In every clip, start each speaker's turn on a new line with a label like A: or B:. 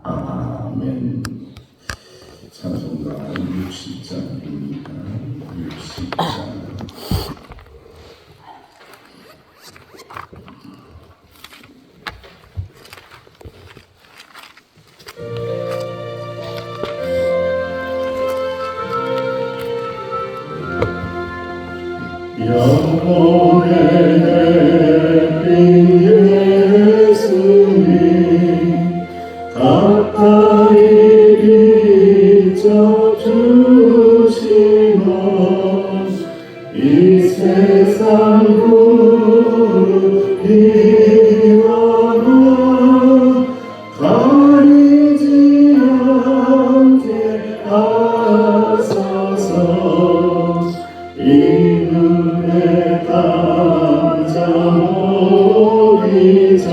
A: 아멘. 찬송가 60장입니다. 60장. 영혼의 햇빛 예수님 가까이 비춰주시고 이 세상 구름 일어나 가리지 않게 하소서. 이 눈에 감사하기 전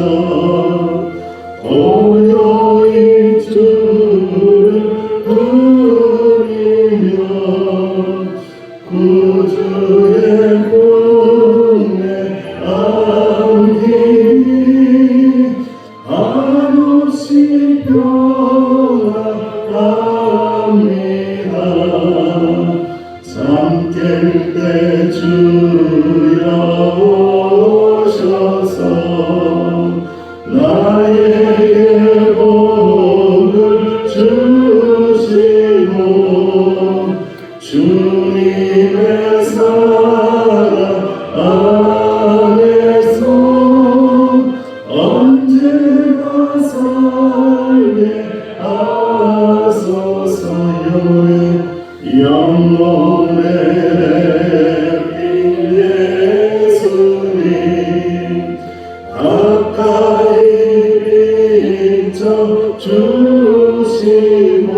A: 고요히 주를 부르며 구주의 품에 안기니 한없이 평안합니다. 잠들 때 주여 오셔서 나에게 복을 주시고 주님의 사랑 안에서 언제나 살게 하소서. 영혼의 예수님 가까이 비춰주시고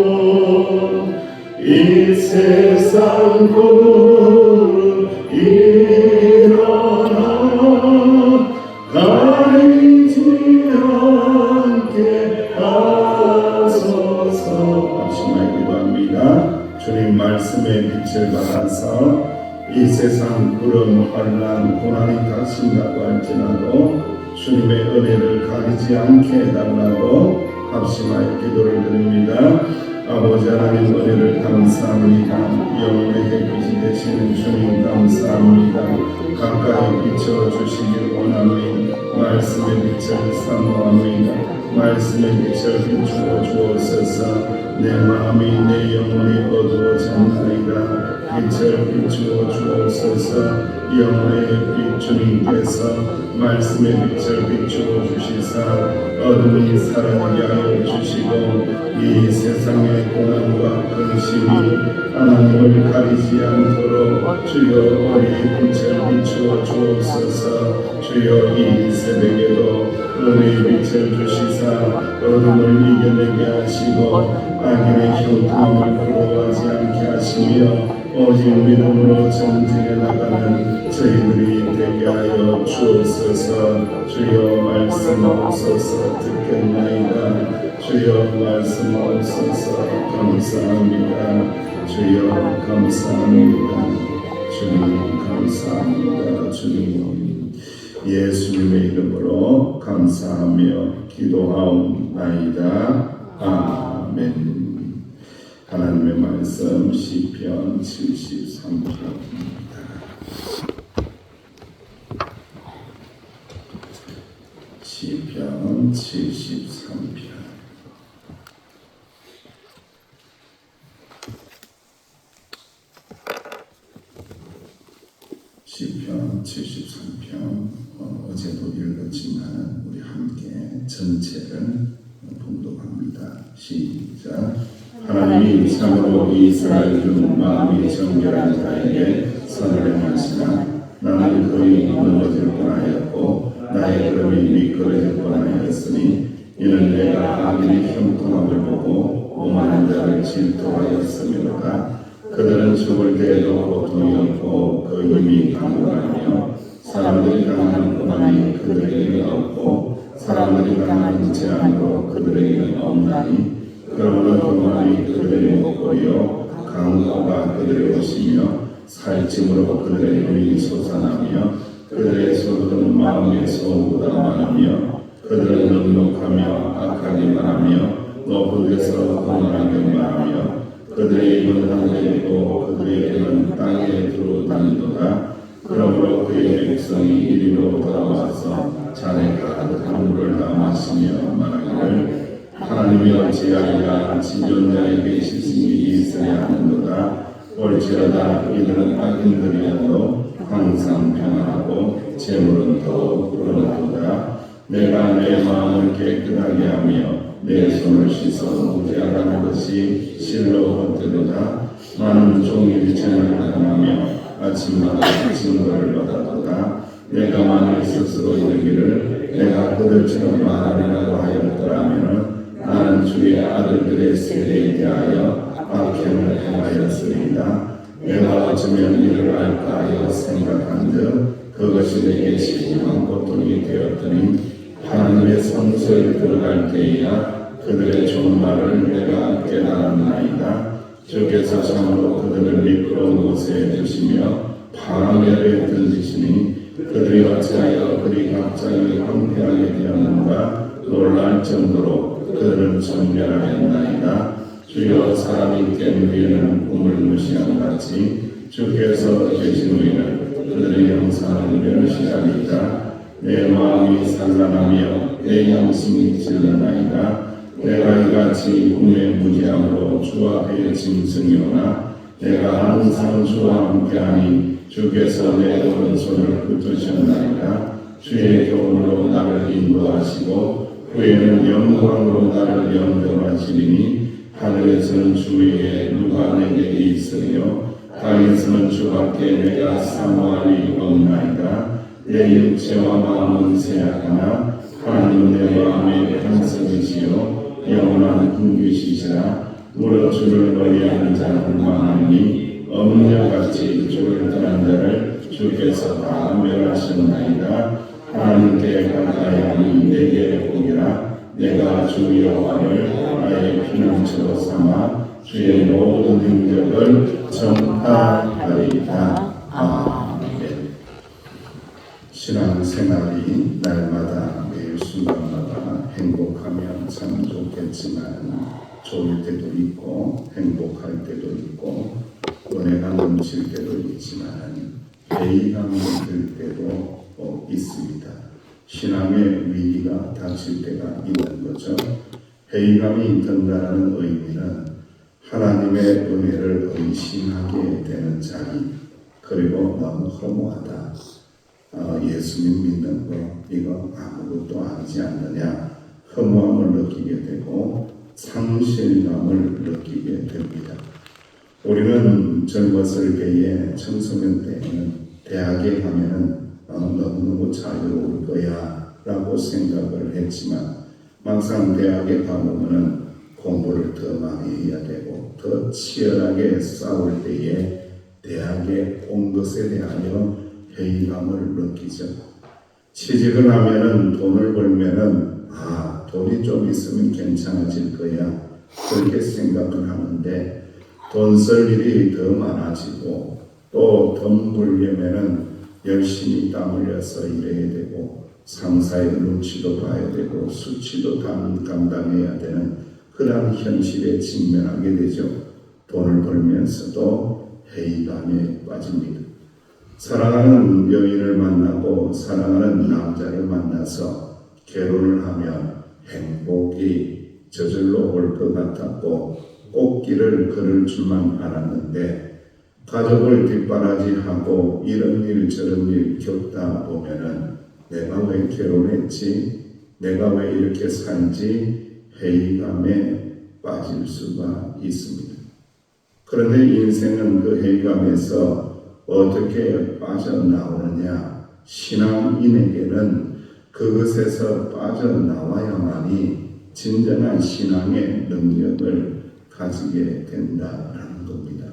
A: 이 세상 구름 일어나 가리지 않게 하소서. 잠시만 기도합니다. 주님 말씀의 빛을 받아서 이 세상 구름, 환난, 고난이 닥친다고 할지라도 주님의 은혜를 가리지 않게 해달라고 합심하여 기도를 드립니다. 아버지 하나님 은혜를 감사합니다. 영혼의 햇빛이 되시는 주님 감사합니다. 가까이 비춰주시길 원하오니 말씀의 빛을 사모합니다. 말씀의 빛을 비추어 주옵소서. 내 마음이 내 영혼이 어두워졌나이다. 빛을 비추어 주옵소서. 영혼의 햇빛 주님께서 말씀의 빛을 비추어 주시사 어둠이 사라지게 하여 주시고 이 세상의 고난과 근심이 하나님을 가리지 않도록 주여 우리 빛을 비추어 주옵소서. 주여 이 새벽에도 은혜의 빛을 주시사 어둠을 이겨내게 하시고 악인의 형통함을 부러워하지 않게 하시며 오직 믿음으로 전진해 나가는 저희들이 되게 하여 주옵소서. 주여 말씀하옵소서. 듣겠나이다. 주여 말씀하옵소서. 감사합니다. 주여 감사합니다. 주님 감사합니다. 주님 예수님의 이름으로 감사하며 기도하옵나이다. 아멘. 하나님의 말씀 시편 73편입니다. 시편 73편. 시편 73편 어제도 읽었지만 우리 함께 전체를 봉독합니다. 시작. 하나님이 참으로 이스라엘 중 마음이 정결한 자에게 선을 행하시나 나는 거의 무너질 뻔하였고 나의 걸음이 미끄러질 뻔하였으니 이는 내가 악인의 형통함을 보고 오만한 자를 질투하였음이로다. 그들은 죽을 때에도 고통이 없고 그 힘이 강건하며 사람들이 당하는 고난이 그들에게 없고 사람들이 당하는 재앙으로 그들에게 없나니 그러므로 고난이 그들의 목고요 강고가 그들의 옷이며 살찜으로 그들의 눈이 솟아나며 그들의 소득은 마음의 소음보다 많으며 그들은 넉넉하며 악하게 말하며 높은데서 거만하게 말하며 그들의 입은 하늘에 있고 그들의 눈은 땅에 들어다니도다. 그러므로 그의 백성이 이리로 돌아와서 잔에 가득한 물을 다 마시며 말하기를 하나님이 어찌하리라 지존자에게 시신이 있어야 하는도다. 올지어다 이들은 악인들이어도 항상 평안하고 재물은 더욱 불어나도다. 내가 내 마음을 깨끗하게 하며 내 손을 씻어 무죄하라는 것이 실로 헛되도다. 나는 종일 재난하며 아침마다 증거를 받았도다. 내가 만일 스스로 이르기를 내가 그들처럼 말하리라고 하였더라면 나는 주의 아들들의 세대에 대하여 악행을 행하였으리이다. 내가 어쩌면 이를 알까 하여 생각한즉 그것이 내게 심한 고통이 되었더니 하나님의 성소에 들어갈 때에야 그들의 종말을 내가 깨달았나이다. 주께서 참으로 그들을 미끄러운 곳에 두시며 파멸에 던지시니 그들이 어찌하여 그리 갑자기 황폐하게 되었는가 놀랄 정도로 그들은 전멸하였나이다. 주여 사람이 깬 후에는 꿈을 무시한 같이 주께서 계신 후에는 그들의 형상을 멸시하리이다. 내 마음이 산란하며 내 양심이 질러나이다. 내가 이같이 꿈의 무지함으로 주 앞에 짐승이오나 내가 항상 주와 함께하니 주께서 내 오른손을 붙드셨나이다. 주의 교훈으로 나를 인도하시고 후에는 영광으로 나를 연결하시리니 하늘에서는 주위에 누가 내게 있으며 땅에서는 주밖에 내가 사모할 리 없나이다. 내 육체와 마음은 쇠약하나 하나님은 내 마음의 편성이시요 영원한 군주시시라. 무릇 주를 의뢰하는 자는 망하니 엄녀같이 주를 떠난 자를 주께서 다 멸하셨나이다. 하나님께 가까이 하니 내게 복이라. 내가 주 여호와를 나의 피난처로 삼아 주의 모든 능력을 전파하리이다. 아멘. 신앙생활이 날마다 매일 순간마다 행복하면 참 좋겠지만 좋을 때도 있고 행복할 때도 있고 은혜가 넘칠 때도 있지만 회의감이 들 때도 있습니다. 신앙의 위기가 닥칠 때가 있는 거죠. 회의감이 든다는 의미는 하나님의 은혜를 의심하게 되는 자리, 그리고 너무 허무하다. 예수님 믿는 거 이거 아무것도 아니지 않느냐 허무함을 느끼게 되고 상실감을 느끼게 됩니다. 우리는 젊었을 때에 청소년 때에는 대학에 가면은 너무너무 자유로울 거야 라고 생각을 했지만 막상 대학에 가보면은 공부를 더 많이 해야 되고 더 치열하게 싸울 때에 대학에 온 것에 대하여 회의감을 느끼죠. 취직을 하면은 돈을 벌면은 돈이 좀 있으면 괜찮아질 거야 그렇게 생각을 하는데 돈 쓸 일이 더 많아지고 또 돈 벌려면은 열심히 땀 흘려서 일해야 되고 상사의 눈치도 봐야 되고 수치도 감당해야 되는 그런 현실에 직면하게 되죠. 돈을 벌면서도 회의감에 빠집니다. 사랑하는 여인을 만나고 사랑하는 남자를 만나서 결혼을 하면 행복이 저절로 올 것 같았고 꽃길을 걸을 줄만 알았는데 가족을 뒷바라지하고 이런 일 저런 일 겪다 보면은 내가 왜 결혼했지? 내가 왜 이렇게 살지? 회의감에 빠질 수가 있습니다. 그런데 인생은 그 회의감에서 어떻게 빠져나오느냐? 신앙인에게는 그것에서 빠져나와야만이 진정한 신앙의 능력을 가지게 된다라는 겁니다.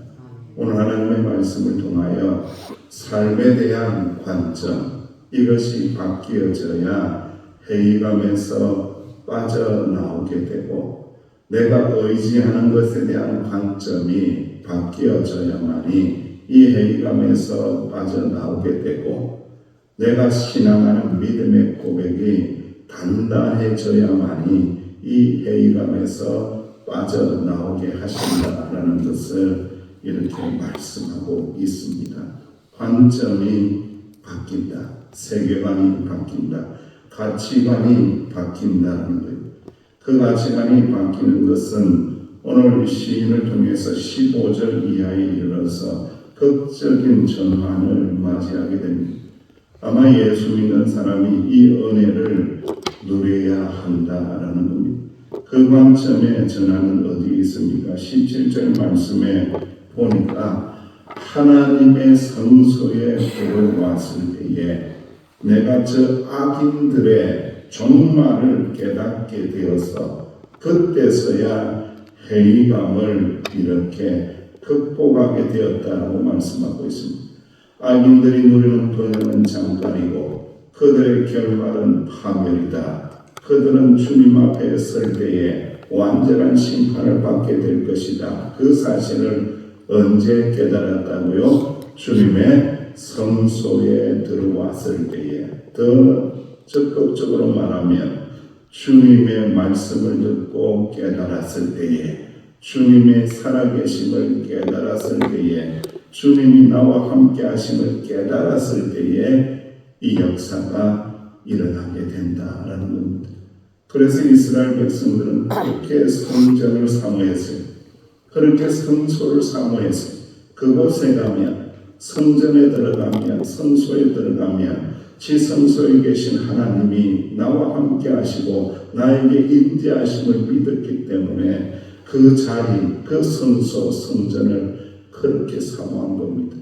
A: 오늘 하나님의 말씀을 통하여 삶에 대한 관점 이것이 바뀌어져야 회의감에서 빠져나오게 되고 내가 의지하는 것에 대한 관점이 바뀌어져야만이 이 회의감에서 빠져나오게 되고 내가 신앙하는 믿음의 고백이 단단해져야만이 이 회의감에서 빠져나오게 하신다라는 것을 이렇게 말씀하고 있습니다. 관점이 바뀐다. 세계관이 바뀐다. 가치관이 바뀐다는 거예요. 그 가치관이 바뀌는 것은 오늘 시인을 통해서 15절 이하에 이르러서 극적인 전환을 맞이하게 됩니다. 아마 예수 믿는 사람이 이 은혜를 누려야 한다라는 겁니다. 그 관점의 전환은 어디 있습니까? 17절 말씀에 보니까 하나님의 성소에 들어왔을 때에 내가 저 악인들의 종말을 깨닫게 되어서 그때서야 회의감을 이렇게 극복하게 되었다고 말씀하고 있습니다. 악인들이 누리는 번영은 잠깐이고 그들의 결말은 파멸이다. 그들은 주님 앞에 설 때에 완전한 심판을 받게 될 것이다. 그 사실을 언제 깨달았다고요? 주님의 성소에 들어왔을 때에. 더 적극적으로 말하면 주님의 말씀을 듣고 깨달았을 때에, 주님의 살아계심을 깨달았을 때에, 주님이 나와 함께 하심을 깨달았을 때에 이 역사가 일어나게 된다라는 겁니다. 그래서 이스라엘 백성들은 그렇게 성전을 사모했어요. 그렇게 성소를 사모했어요. 그곳에 가면, 성전에 들어가면, 성소에 들어가면 지성소에 계신 하나님이 나와 함께 하시고 나에게 임재하심을 믿었기 때문에 그 자리, 그 성소, 성전을 그렇게 사모한 겁니다.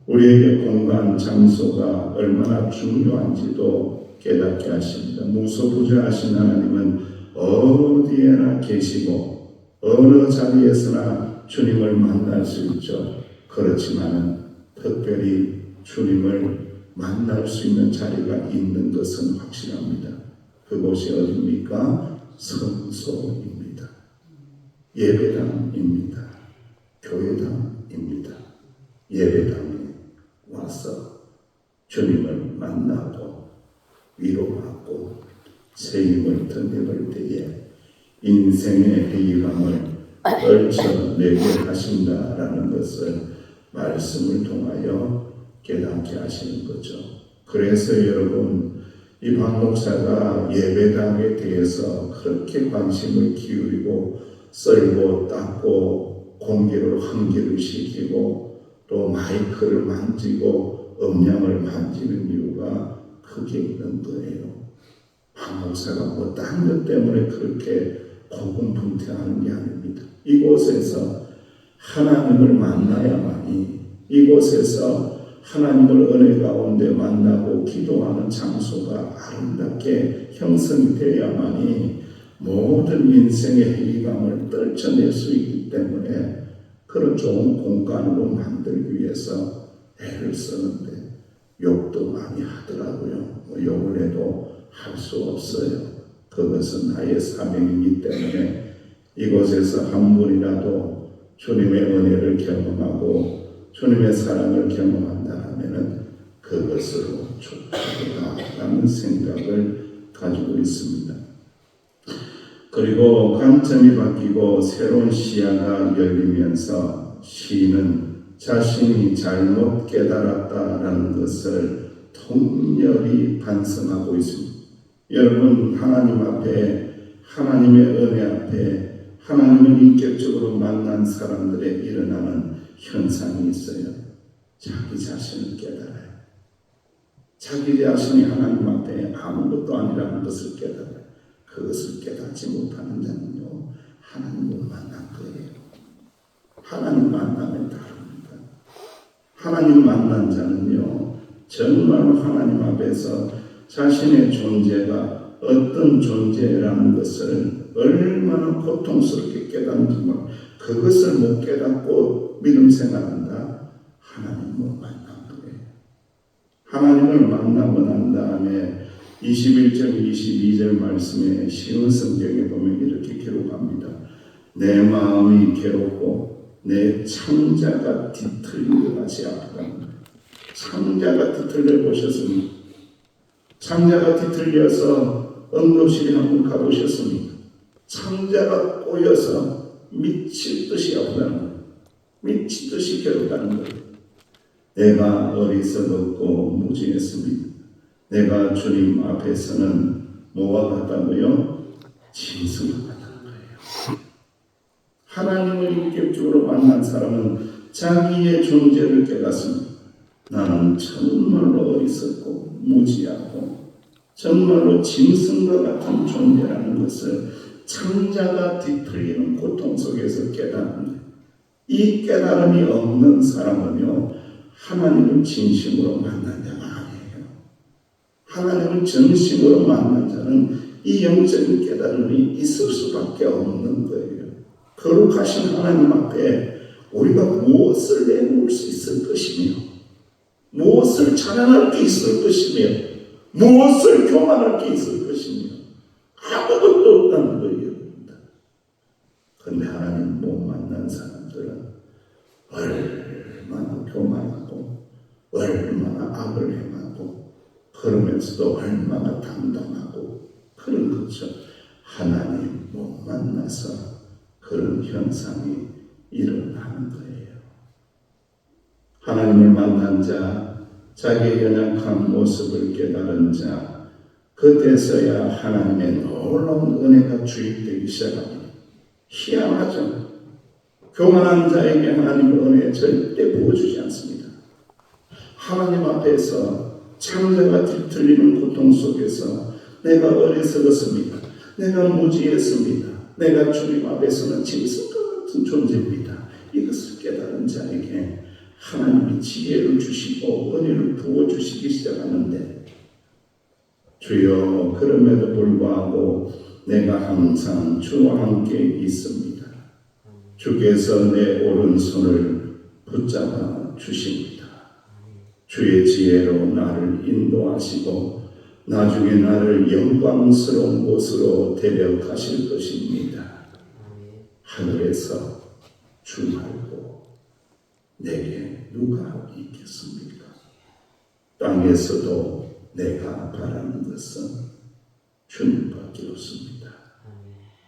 A: 우리에게 공간, 장소가 얼마나 중요한지도 깨닫게 하십니다. 무소부재하신 하나님은 어디에나 계시고 어느 자리에서나 주님을 만날 수 있죠. 그렇지만 특별히 주님을 만날 수 있는 자리가 있는 것은 확실합니다. 그곳이 어디입니까? 성소입니다. 예배당입니다. 교회당입니다. 예배당에 와서 주님을 만나고 위로받고 새 힘을 덧입을 때에 인생의 회의감을 떨쳐내게 하신다라는 것을 말씀을 통하여 깨닫게 하시는 거죠. 그래서 여러분, 이 박 목사가 예배당에 대해서 그렇게 관심을 기울이고 썰고 닦고 공기를 환기를 시키고 또 마이크를 만지고 음량을 만지는 이유가 크게 있는 거예요. 박 목사가 뭐 딴 것 때문에 그렇게 고군분투하는 게 아닙니다. 이곳에서 하나님을 만나야만이, 이곳에서 하나님을 은혜 가운데 만나고 기도하는 장소가 아름답게 형성이 되어야만이 모든 인생의 회의감을 떨쳐낼 수 있기 때문에 그런 좋은 공간으로 만들기 위해서 애를 쓰는데 욕도 많이 하더라고요. 욕을 해도 할 수 없어요. 그것은 나의 사명이기 때문에 이곳에서 한 분이라도 주님의 은혜를 경험하고 주님의 사랑을 경험한다 하면은 그것으로 축복이다라는 생각을 가지고 있습니다. 그리고 관점이 바뀌고 새로운 시야가 열리면서 시인은 자신이 잘못 깨달았다라는 것을 통렬히 반성하고 있습니다. 여러분, 하나님 앞에, 하나님의 은혜 앞에 하나님을 인격적으로 만난 사람들의 일어나는 현상이 있어요. 자기 자신을 깨달아요. 자기 자신이 하나님 앞에 아무것도 아니라는 것을 깨달아요. 그것을 깨닫지 못하는 자는요, 하나님을 만난 거예요. 하나님 만나면 다릅니다. 하나님 만난 자는요, 정말로 하나님 앞에서 자신의 존재가 어떤 존재라는 것을 얼마나 고통스럽게 깨닫는지 그것을 못 깨닫고 믿음 생활한다. 하나님을 만난 거예요. 하나님을 만나고 난 다음에 21절 22절 말씀에 쉬운 성경에 보면 이렇게 기록합니다. 내 마음이 괴롭고 내 창자가 뒤틀린 것 같이 아프다. 창자가 뒤틀려 보셨습니까? 창자가 뒤틀려서 응급실에 한번 가보셨습니까? 창자가 꼬여서 미칠 듯이 아프다는 거예요. 미칠 듯이 괴롭다는 거예요. 내가 어리석었고 무지했습니다. 내가 주님 앞에서는 뭐와 같다고요? 짐승과 같다는 거예요. 하나님을 인격적으로 만난 사람은 자기의 존재를 깨닫습니다. 나는 정말로 어리석고 무지하고 정말로 짐승과 같은 존재라는 것을 창자가 뒤틀리는 고통 속에서 깨닫는데, 이 깨달음이 없는 사람은요, 하나님을 진심으로 만난 자가 아니에요. 하나님을 진심으로 만난 자는 이 영적인 깨달음이 있을 수밖에 없는 거예요. 거룩하신 하나님 앞에 우리가 무엇을 내놓을 수 있을 것이며, 무엇을 찬양할 게 있을 것이며, 무엇을 교만할 게 있을 것이며, 아무것도 없다는 거예요. 그런데 하나님 못 만난 사람들은 얼마나 교만하고 얼마나 악을 행하고 그러면서도 얼마나 당당하고 그런 거죠. 하나님 못 만나서 그런 현상이 일어나는 거예요. 하나님을 만난 자, 자기의 연약한 모습을 깨달은 자, 그때서야 하나님의 놀라운 은혜가 주입되기 시작합니다. 희한하죠. 교만한 자에게 하나님의 은혜 절대 부어주지 않습니다. 하나님 앞에서 창자가 뒤틀리는 고통 속에서 내가 어리석었습니다. 내가 무지했습니다. 내가 주님 앞에서는 짐승과 같은 존재입니다. 이것을 깨달은 자에게 하나님이 지혜를 주시고 은혜를 부어주시기 시작하는데, 주여 그럼에도 불구하고 내가 항상 주와 함께 있습니다. 주께서 내 오른손을 붙잡아 주십니다. 주의 지혜로 나를 인도하시고 나중에 나를 영광스러운 곳으로 데려가실 것입니다. 하늘에서 주 말고 내게 누가 있겠습니까? 땅에서도 내가 바라는 것은 주님밖에 없습니다.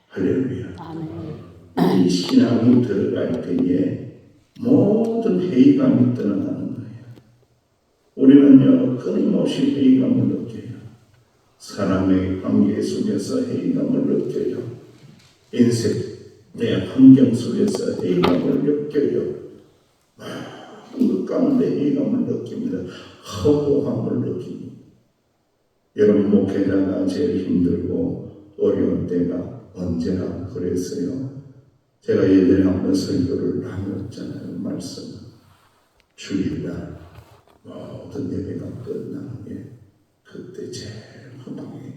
A: 할렐루야. 이 신앙이 들어갈 때에 모든 회의감이 떠나가는 거예요. 우리는요, 끊임없이 회의감을 느껴요. 사람의 관계 속에서 회의감을 느껴요. 인생의 환경 속에서 회의감을 느껴요. 그 가운데 회의감을 느낍니다. 허무함을 느낍니다. 여러분, 목회자가 제일 힘들고 어려운 때가 언제나 그랬어요. 제가 예전에 한번 설교를 나눴잖아요. 말씀. 주일날 모든 예배가 끝나는 게 그때 제일 허망해요.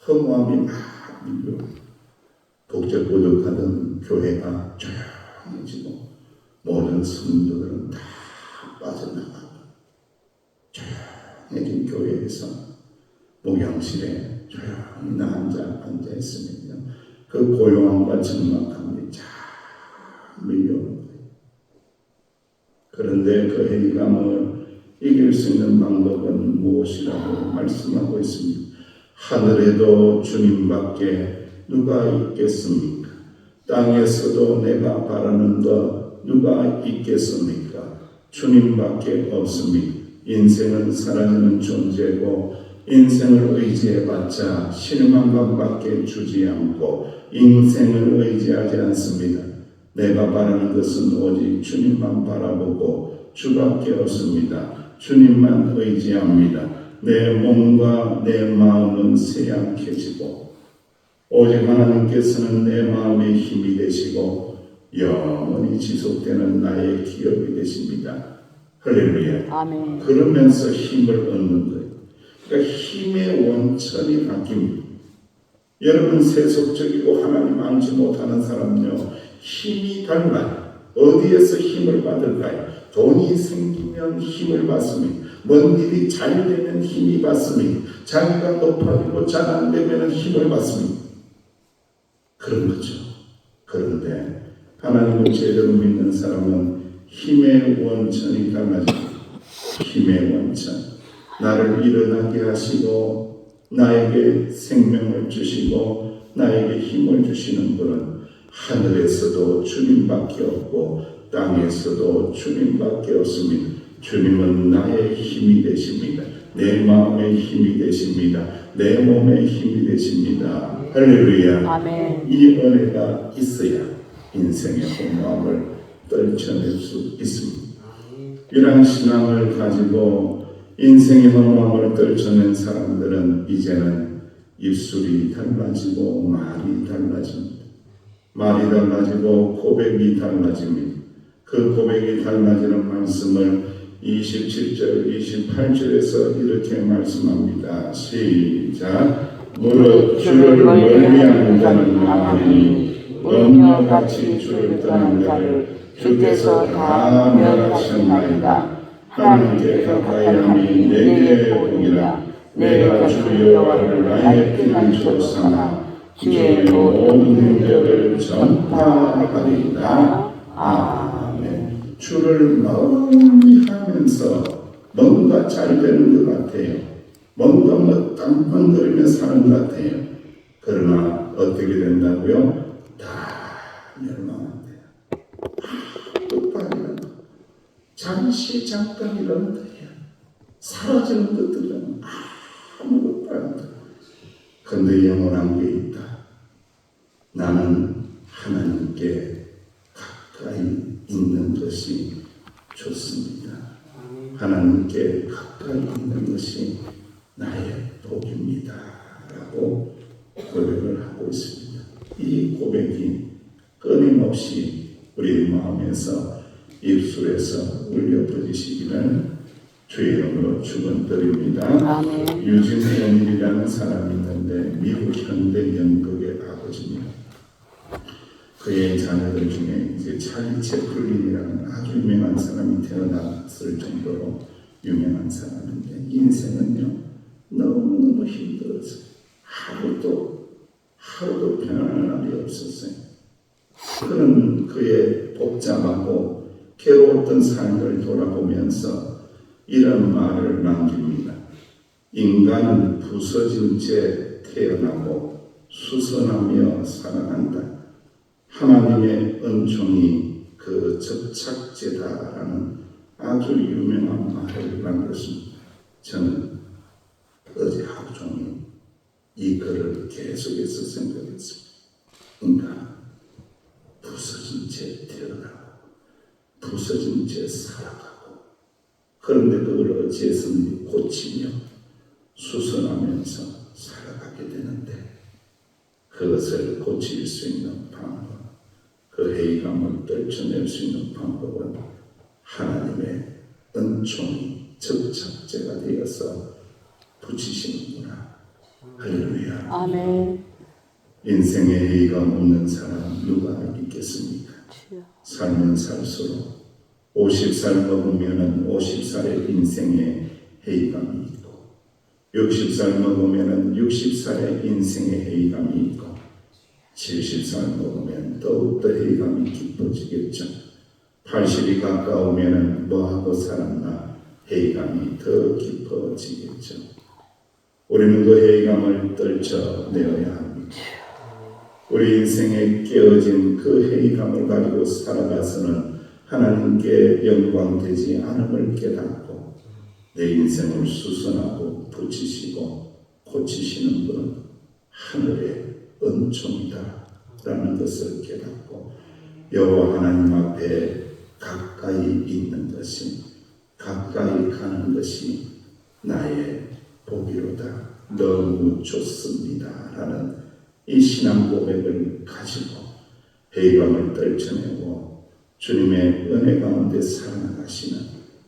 A: 허무함이 막 밀려. 북적북적하던 교회가 조용해지고 모든 성도들은 다 빠져나가고 조용해진 교회에서 목양실에 조용히 나 앉아 있으면요, 그 고요함과 적막함이 쫙 밀려오는 거예요. 그런데 그 회의감을 이길 수 있는 방법은 무엇이라고 말씀하고 있습니다. 하늘에도 주님밖에 누가 있겠습니까? 땅에서도 내가 바라는 것 누가 있겠습니까? 주님밖에 없습니다. 인생은 사라지는 존재고 인생을 의지해봤자 실망감밖에 주지 않고 인생을 의지하지 않습니다. 내가 바라는 것은 오직 주님만 바라보고 주밖에 없습니다. 주님만 의지합니다. 내 몸과 내 마음은 쇠약해지고 오직 하나님께서는 내 마음의 힘이 되시고 영원히 지속되는 나의 기업이 되십니다. 할렐루야.
B: 아멘.
A: 그러면서 힘을 얻는 거예요. 그러니까 힘의 원천이 바뀝니다. 여러분, 세속적이고 하나님 알지 못하는 사람은요, 힘이 달라요. 어디에서 힘을 받을까요? 돈이 생기면 힘을 받습니다. 먼 일이 잘 되면 힘이 받습니다. 자기가 높아지고 잘 안 되면 힘을 받습니다. 그런 거죠. 그런데 하나님을 제대로 믿는 사람은 힘의 원천이 달라집니다. 힘의 원천. 나를 일어나게 하시고 나에게 생명을 주시고 나에게 힘을 주시는 분은 하늘에서도 주님밖에 없고 땅에서도 주님밖에 없습니다. 주님은 나의 힘이 되십니다. 내 마음의 힘이 되십니다. 내 몸의 힘이 되십니다. 할렐루야.
B: 아멘.
A: 이 은혜가 있어야 인생의 공허함을 떨쳐낼 수 있습니다. 이러한 신앙을 가지고 인생의 허무함을 떨쳐낸 사람들은 이제는 입술이 달라지고 말이 달라집니다. 말이 달라지고 고백이 달라집니다. 그 고백이 달라지는 말씀을 27절, 28절에서 이렇게 말씀합니다. 시작. 무릇 주를 멀리하는 자는 망하리니 음녀같이 주를 떠난 자를 주께서 다 멸하셨나이다. 하나님께 가까이 함이 내게 복이라. 내가 주 여호와를 나의 피난처로 삼아 주의 모든 능력을 전파하리이다. 아멘. 주를 멀리 하면서 뭔가 잘 되는 것 같아요. 뭔가 땅덩거리며 사는 것 같아요. 그러나 어떻게 된다고요? 다 멸망한대요. 끝발이라는 거, 잠시 잠깐이라는 거예요. 사라지는 것들은 아무것도 안 돼. 근데 영원한 게 있다. 나는 하나님께 가까이 있는 것이 좋습니다. 하나님께 가까이 있는 것이 나의 복입니다. 라고 고백을 하고 있습니다. 이 고백이 끊임없이 우리 마음에서 입술에서 울려 퍼지시기를 주의 이름으로 축원드립니다. 유진 에밀이라는 사람이 있는데 미국 현대 연극의 아버지입니다. 그의 자녀들 중에 이제 찰리 채플린이라는 아주 유명한 사람이 태어났을 정도로 유명한 사람인데 인생은요 너무너무 힘들었어요. 하루도 편안한 날이 없었어요. 그런 그의 복잡하고 괴로웠던 삶을 돌아보면서 이런 말을 남깁니다. 인간은 부서진 채 태어나고 수선하며 살아간다. 하나님의 은총이 그 접착제다라는 아주 유명한 말을 남겼습니다. 저는 어제 하루 종일 이 글을 계속해서 생각했습니다. 인간 부서진 채 태어나고 부서진 채 살아가고 그런데 그걸 어찌해서든지 고치며 수선하면서 살아가게 되는데 그것을 고칠 수 있는 방법, 그 회의감을 떨쳐낼 수 있는 방법은 하나님의 은총이 접착제가 되어서 붙이시는구나. 할렐루야.
B: 아멘.
A: 인생에 회의감 없는 사람 누가 있겠습니까? 살면 살수록 50살 먹으면은 50살의 인생에 회의감이 있고 60살 먹으면은 60살의 인생에 회의감이 있고 70살 먹으면 더욱더 회의감이 깊어지겠죠. 80이 가까우면은 뭐하고 살았나 회의감이 더 깊어지겠죠. 우리는 그 회의감을 떨쳐내어야 합니다. 우리 인생에 깨어진 그 회의감을 가지고 살아가서는 하나님께 영광되지 않음을 깨닫고 내 인생을 수선하고 붙이시고 고치시는 분은 하늘의 은총이다 라는 것을 깨닫고 여호와 하나님 앞에 가까이 있는 것이 가까이 가는 것이 나의 복이로다. 너무 좋습니다 라는 이 신앙 고백을 가지고 회의감을 떨쳐내고 주님의 은혜 가운데 살아나가시는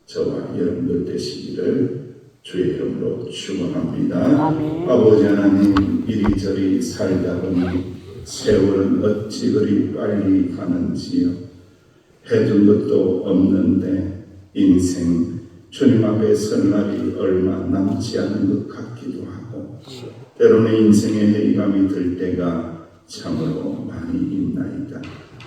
A: 저와 여러분들 되시기를 주의 이름으로 축원합니다. 아버지 하나님, 이리저리 살다 보니 세월은 어찌 그리 빨리 가는지요. 해준 것도 없는데 인생 주님 앞에 설 날이 얼마 남지 않은 것 같기도 하고 때로는 인생의 회의감이 들 때가 참으로 많이 있나이다.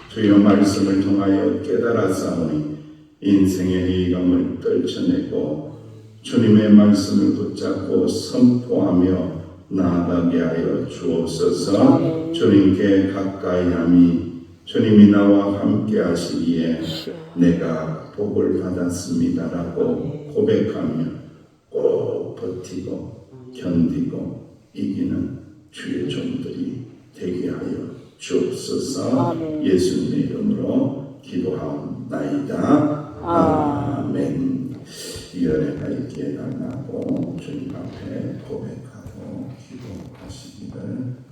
A: 주의 말씀을 통하여 깨달았사오니 인생의 회의감을 떨쳐내고 주님의 말씀을 붙잡고 선포하며 나아가게 하여 주옵소서. 주님께 가까이 함이 주님이 나와 함께 하시기에 내가 복을 받았습니다라고 고백하며 꼭 버티고 견디고 이기는 주의 종들이 되게 하여 주옵소서. 예수님의 이름으로 기도하옵나이다. 아멘. 이 은혜가 있게 달라고 주님 앞에 고백하고 기도하시기를